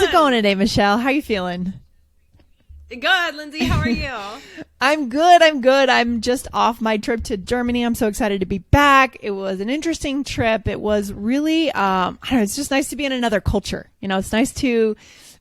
it going today, Michelle? How are you feeling? Good, Lindsay. How are you? I'm good. I'm just off my trip to Germany. I'm so excited to be back. It was an interesting trip. It was really, I don't know, it's just nice to be in another culture. You know, it's nice to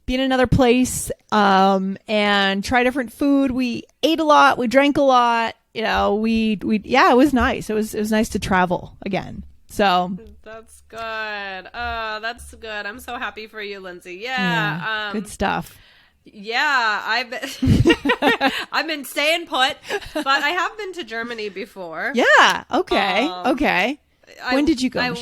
be in another place and try different food. We ate a lot. We drank a lot. You know, yeah, it was nice. It was nice to travel again. So that's good. That's good. I'm so happy for you, Lindsay. Yeah. Good stuff. Yeah, I've been staying put, but I have been to Germany before. Yeah. Okay. Okay. When did you go? When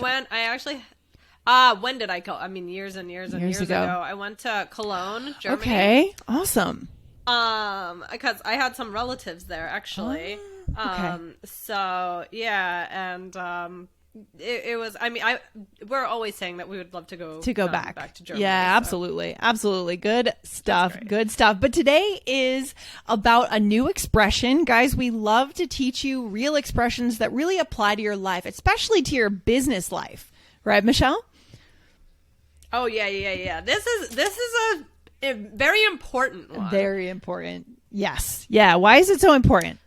did I go? I mean, years and years ago. I went to Cologne, Germany. Okay. Awesome. Because I had some relatives there, actually. Okay. So yeah, and it was. I mean, we're always saying that we would love to go back to Germany. Yeah, absolutely. Good stuff. But today is about a new expression, guys. We love to teach you real expressions that really apply to your life, especially to your business life, right, Michelle? Oh yeah. This is a very important one. Very important. Yes. Yeah. Why is it so important?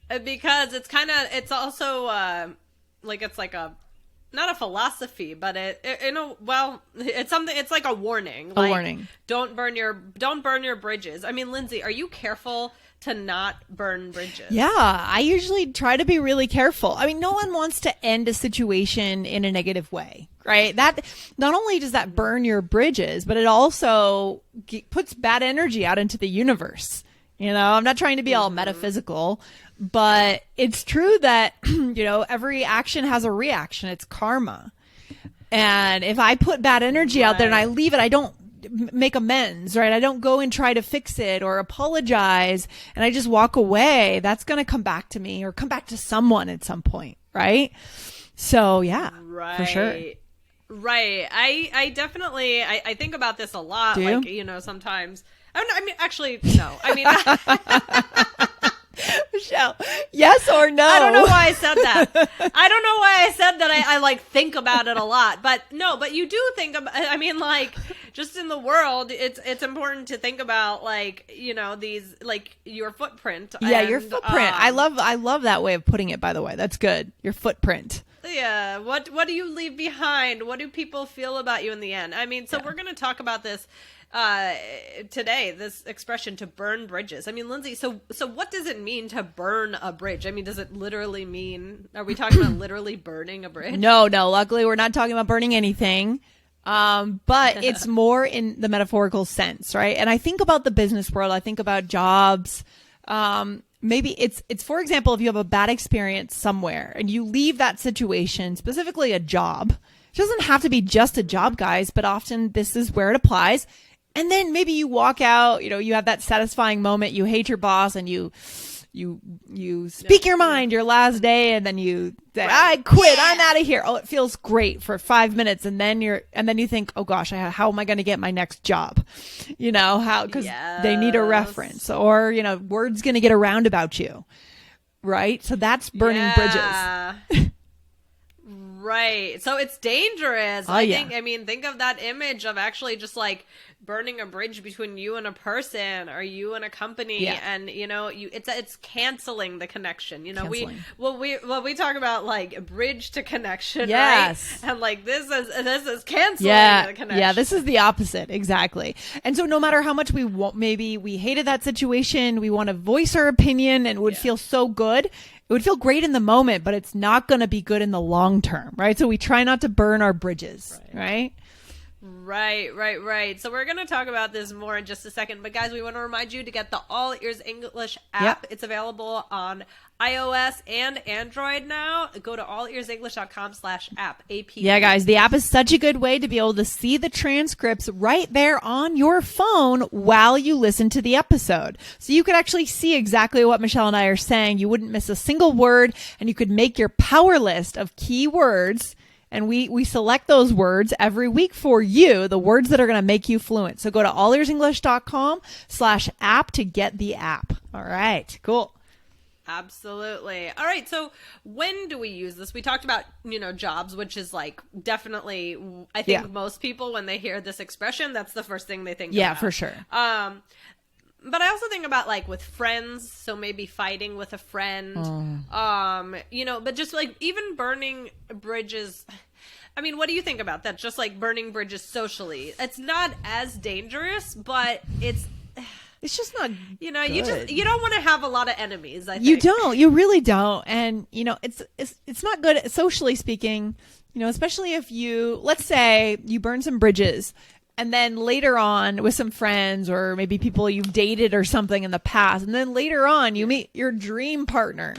Because it's also. It's like not a philosophy, but it's something. It's like a warning. A warning. Don't burn your bridges. I mean, Lindsay, are you careful to not burn bridges? Yeah, I usually try to be really careful. I mean, no one wants to end a situation in a negative way, right? That not only does that burn your bridges, but it also puts bad energy out into the universe. You know, I'm not trying to be all metaphysical, but it's true that, you know, every action has a reaction. It's karma. And if I put bad energy out there and I leave it, I don't make amends, right? I don't go and try to fix it or apologize and I just walk away. That's going to come back to me or come back to someone at some point, right? So, yeah, for sure. Right. I definitely, I think about this a lot. Do you? Like, you know, sometimes. I mean, actually, no. I mean, Michelle, yes or no? I don't know why I said that. I like think about it a lot, but you do think about, I mean, like, just in the world, it's important to think about, like, you know, these, like, your footprint. Yeah, your footprint. I love that way of putting it, by the way. That's good. Your footprint. Yeah. What do you leave behind? What do people feel about you in the end? I mean, so we're going to talk about this today, this expression, to burn bridges. I mean, Lindsay, so what does it mean to burn a bridge? I mean, does it literally mean, are we talking about literally burning a bridge? No, luckily we're not talking about burning anything. But it's more in the metaphorical sense, right? And I think about the business world, I think about jobs. Maybe it's for example, if you have a bad experience somewhere and you leave that situation, specifically a job. It doesn't have to be just a job, guys, but often this is where it applies. And then maybe you walk out, you know, you have that satisfying moment. You hate your boss and you speak your mind your last day, and then you say, I quit. Yeah. I'm out of here. Oh, it feels great for 5 minutes. And then you think, oh gosh, how am I going to get my next job? You know, because they need a reference, or, you know, word's going to get around about you. Right. So that's burning bridges. Right. So it's dangerous. I mean, think of that image of actually just like burning a bridge between you and a person or you and a company. Yeah. And, you know, it's canceling the connection. You know, we talk about like a bridge to connection. Yes. Right? And like this is canceling the connection. Yeah. This is the opposite. Exactly. And so no matter how much maybe we hated that situation, we want to voice our opinion and it would feel so good. It would feel great in the moment, but it's not going to be good in the long term, right? So we try not to burn our bridges, right? Right. So we're going to talk about this more in just a second. But guys, we want to remind you to get the All Ears English app. Yep. It's available on iOS and Android now. Go to allearsenglish.com/app. Yeah, guys, the app is such a good way to be able to see the transcripts right there on your phone while you listen to the episode. So you could actually see exactly what Michelle and I are saying. You wouldn't miss a single word, and you could make your power list of key words. And we select those words every week for you, the words that are going to make you fluent. So go to allearsenglish.com/app to get the app. All right, cool. Absolutely. All right. So when do we use this? We talked about, jobs, which is like definitely, I think most people, when they hear this expression, that's the first thing they think about. Yeah, for sure. But I also think about like with friends. So maybe fighting with a friend, but just like even burning bridges. I mean, what do you think about that? Just like burning bridges socially. It's not as dangerous, but it's just not you don't want to have a lot of enemies, I think. You really don't. And it's not good socially speaking, especially if let's say you burn some bridges and then later on with some friends or maybe people you've dated or something in the past, and then later on you meet your dream partner,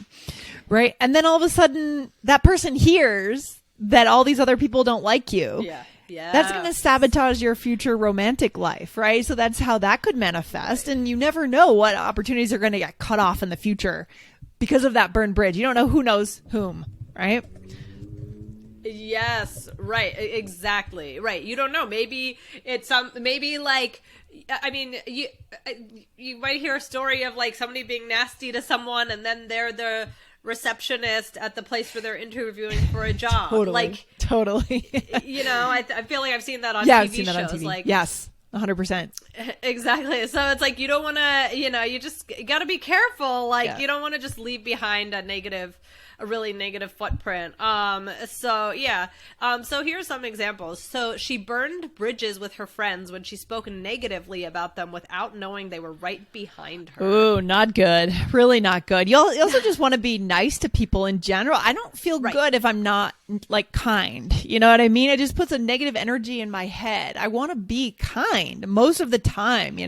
right? And then all of a sudden that person hears that all these other people don't like you. Yeah. Yeah. That's going to sabotage your future romantic life, right? So that's how that could manifest. And you never know what opportunities are going to get cut off in the future because of that burned bridge. You don't know who knows whom, right? Yes, right. Exactly. Right. You don't know. Maybe it's maybe like, I mean, you might hear a story of like somebody being nasty to someone and then they're the receptionist at the place where they're interviewing for a job. Totally. I feel like I've seen that on TV I've seen that shows. on TV. Like, yes, 100%. Exactly. So it's like you don't want to, you just got to be careful. Like you don't want to just leave behind a really negative footprint. So here's some examples. So she burned bridges with her friends when she spoke negatively about them without knowing they were right behind her. Ooh, not good. Really not good. You also just want to be nice to people in general. I don't feel good if I'm not like kind. You know what I mean? It just puts a negative energy in my head. I want to be kind most of the time,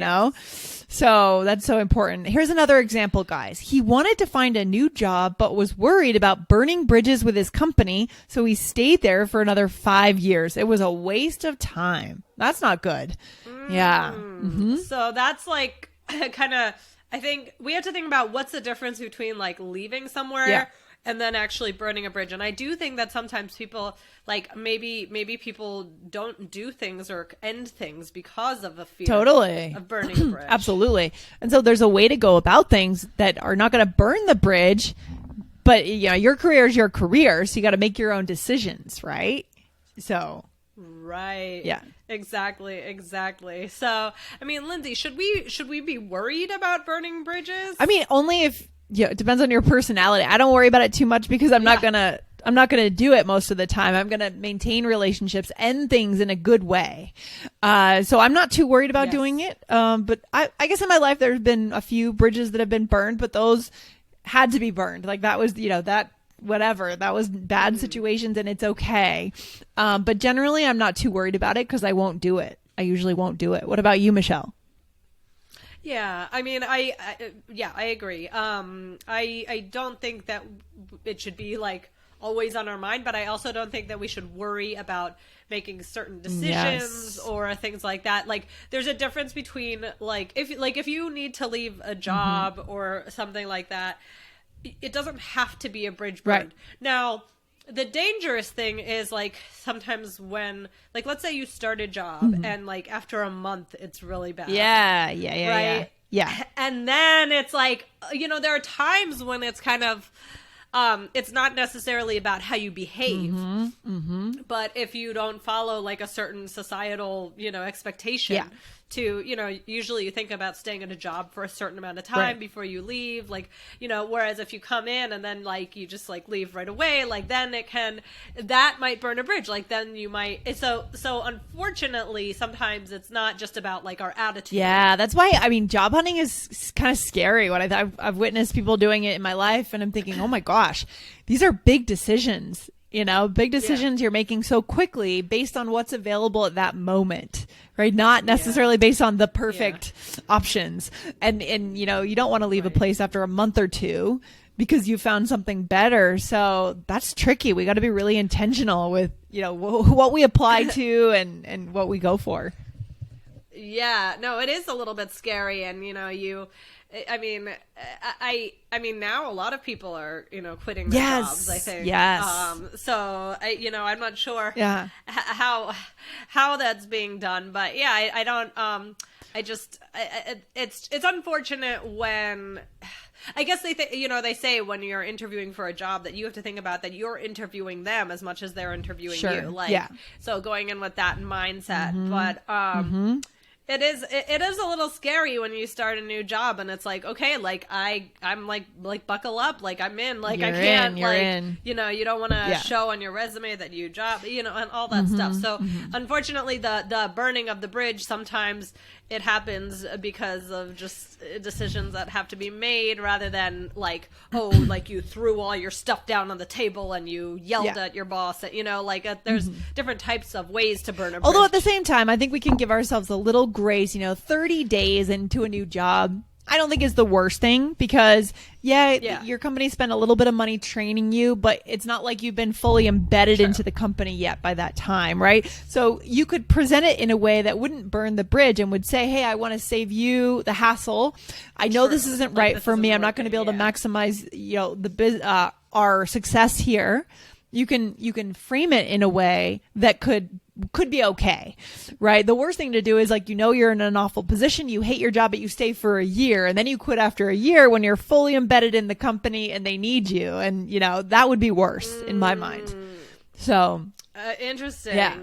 So that's so important. Here's another example, guys. He wanted to find a new job, but was worried about burning bridges with his company. So he stayed there for another 5 years. It was a waste of time. That's not good. Yeah. Mm-hmm. So that's like kind of, I think we have to think about what's the difference between like leaving somewhere and then actually burning a bridge. And I do think that sometimes people like maybe people don't do things or end things because of a fear of burning a bridge. Absolutely. And so there's a way to go about things that are not going to burn the bridge, but your career is your career, so you got to make your own decisions, right? So right. Yeah. Exactly. So, I mean, Lindsay, should we be worried about burning bridges? I mean, only if it depends on your personality. I don't worry about it too much because I'm not going to do it most of the time. I'm going to maintain relationships and things in a good way. So I'm not too worried about doing it. But I guess in my life, there's been a few bridges that have been burned, but those had to be burned. Like that was, that was bad situations and it's okay. But generally I'm not too worried about it because I won't do it. I usually won't do it. What about you, Michelle? Yeah, I mean, I agree. I don't think that it should be like always on our mind, but I also don't think that we should worry about making certain decisions or things like that. Like, there's a difference between if you need to leave a job or something like that, it doesn't have to be a bridge burned. Right. Now, the dangerous thing is like sometimes when let's say you start a job and like after a month it's really bad. Yeah. And then it's like, there are times when it's kind of it's not necessarily about how you behave, but if you don't follow like a certain societal, expectation to, usually you think about staying at a job for a certain amount of time before you leave, whereas if you come in and then you just leave right away, then that might burn a bridge. Then you might, so unfortunately, sometimes it's not just about our attitude. Yeah, that's why, job hunting is kind of scary. I've witnessed people doing it in my life and I'm thinking, oh my gosh, these are big decisions. Big decisions you're making so quickly based on what's available at that moment, right? Not necessarily based on the perfect options. And you don't want to leave a place after a month or two because you found something better. So that's tricky. We got to be really intentional with, what we apply to and what we go for. Yeah, no, it is a little bit scary. And, I mean, now a lot of people are, quitting their jobs, I think. Yes. So I'm not sure how that's being done, but I don't, it's unfortunate when, I guess they say when you're interviewing for a job that you have to think about that you're interviewing them as much as they're interviewing you. Like, so going in with that mindset, but it is a little scary when you start a new job and it's like, okay, like I'm like buckle up, like I'm in, like I can't, you know, you don't want to show on your resume that you job, you know, and all that stuff. So unfortunately the burning of the bridge, sometimes it happens because of just decisions that have to be made rather than like, oh, like you threw all your stuff down on the table and you yelled at your boss, you know, like there's different types of ways to burn a bridge. Although at the same time, I think we can give ourselves a little grace, you know, 30 days into a new job, I don't think is the worst thing because your company spent a little bit of money training you, but it's not like you've been fully embedded into the company yet by that time, right? So you could present it in a way that wouldn't burn the bridge and would say, hey, I want to save you the hassle. I know this isn't right for me. I'm not going to be able to maximize, you know, our success here. You can frame it in a way that could be okay, right? The worst thing to do is like, you know, you're in an awful position, you hate your job, but you stay for a year and then you quit after a year when you're fully embedded in the company and they need you. And, you know, that would be worse in my mind. So interesting. Yeah.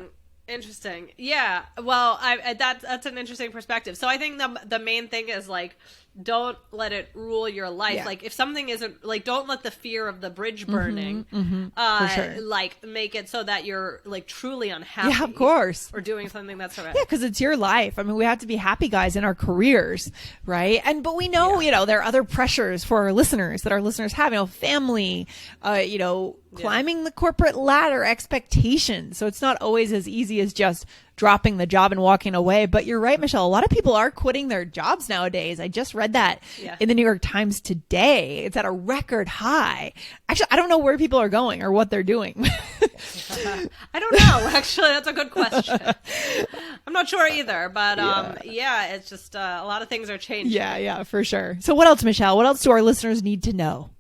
Interesting. Yeah. Well, that's an interesting perspective. So I think the main thing is like, don't let it rule your life. Yeah. Like if something isn't like, don't let the fear of the bridge burning, for sure. Like make it so that you're like truly unhappy. Yeah, of course. Or doing something that's right. Yeah, because it's your life. I mean, we have to be happy guys in our careers, right? But we know, you know, there are other pressures for our listeners that our listeners have, you know, family, you know, climbing the corporate ladder, expectations. So it's not always as easy as just dropping the job and walking away. But you're right, Michelle. A lot of people are quitting their jobs nowadays. I just read that in the New York Times today. It's at a record high. Actually, I don't know where people are going or what they're doing. I don't know. Actually, that's a good question. I'm not sure either. But it's just a lot of things are changing. Yeah, for sure. So what else, Michelle? What else do our listeners need to know?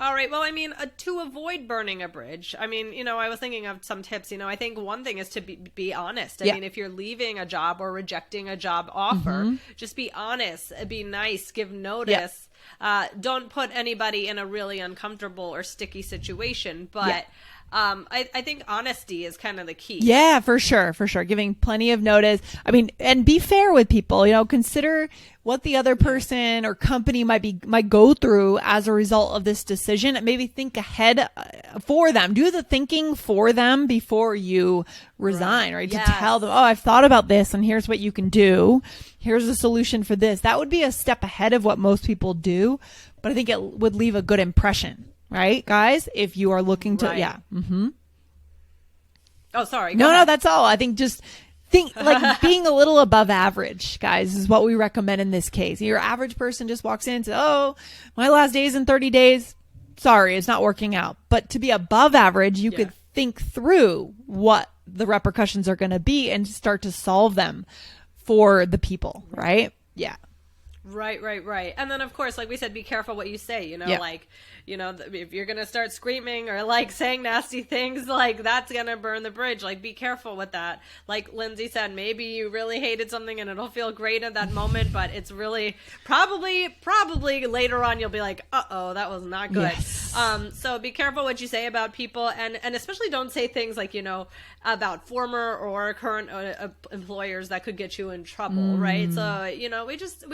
All right. Well, I mean, to avoid burning a bridge, I mean, you know, I was thinking of some tips. You know, I think one thing is to be honest. I mean, if you're leaving a job or rejecting a job offer, just be honest, be nice, give notice. Don't put anybody in a really uncomfortable or sticky situation. But I think honesty is kind of the key. Yeah, for sure. Giving plenty of notice. I mean, and be fair with people, you know, consider what the other person or company might go through as a result of this decision, and maybe think ahead for them. Do the thinking for them before you resign, right? To tell them, oh, I've thought about this and here's what you can do. Here's a solution for this. That would be a step ahead of what most people do, but I think it would leave a good impression. Right, guys? If you are looking to, Oh, sorry. No, that's all. I think just think like being a little above average, guys, is what we recommend in this case. Your average person just walks in and says, oh, my last day is in 30 days. Sorry, it's not working out. But to be above average, you could think through what the repercussions are going to be and start to solve them for the people, right? Yeah. Right. And then, of course, like we said, be careful what you say, you know, like, you know, if you're going to start screaming or like saying nasty things, like that's going to burn the bridge. Like, be careful with that. Like Lindsay said, maybe you really hated something and it'll feel great at that moment, but it's really probably later on you'll be like, uh-oh, that was not good. Yes. So be careful what you say about people, and especially don't say things like, you know, about former or current employers that could get you in trouble, right? So, you know, we just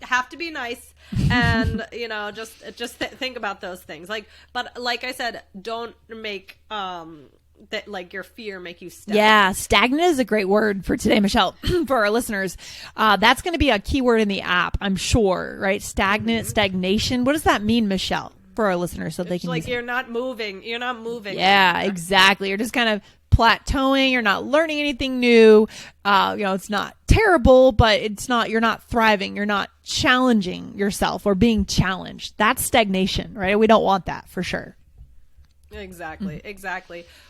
have to be nice and, you know, just think about those things. Like, but like I said, don't make that like your fear make you stagnant. Yeah, stagnant is a great word for today, Michelle. For our listeners, that's going to be a keyword in the app, I'm sure, right? Stagnant, stagnation. What does that mean, Michelle, for our listeners, so they can like you're not moving. Yeah, exactly. You're just kind of plateauing. You're not learning anything new. You know, it's not terrible, but you're not thriving. You're not challenging yourself or being challenged. That's stagnation, right? We don't want that for sure. Exactly.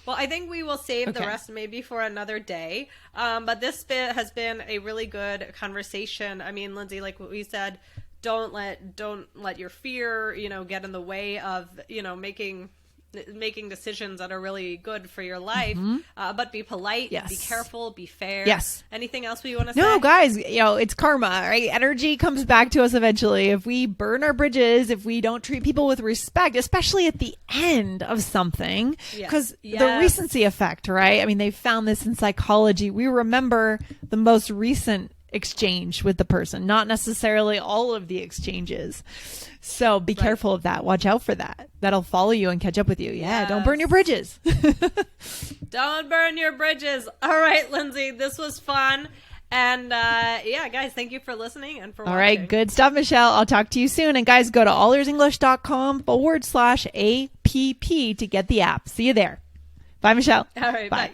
Well, I think we will save the rest maybe for another day. But this bit has been a really good conversation. I mean, Lindsay, like what we said, don't let your fear, you know, get in the way of, you know, making making decisions that are really good for your life. But be polite, be careful, be fair. Yes. Anything else we want to say? No, guys, it's karma, right? Energy comes back to us eventually. If we burn our bridges, if we don't treat people with respect, especially at the end of something, because the recency effect, right? I mean, they found this in psychology. We remember the most recent exchange with the person, not necessarily all of the exchanges. So be careful of that. Watch out for that. That'll follow you and catch up with you. Yeah, don't burn your bridges. Don't burn your bridges. All right, Lindsay, this was fun. And guys, thank you for listening and for watching. All right, good stuff, Michelle. I'll talk to you soon. And guys, go to allearsenglish.com/APP to get the app. See you there. Bye, Michelle. All right, bye.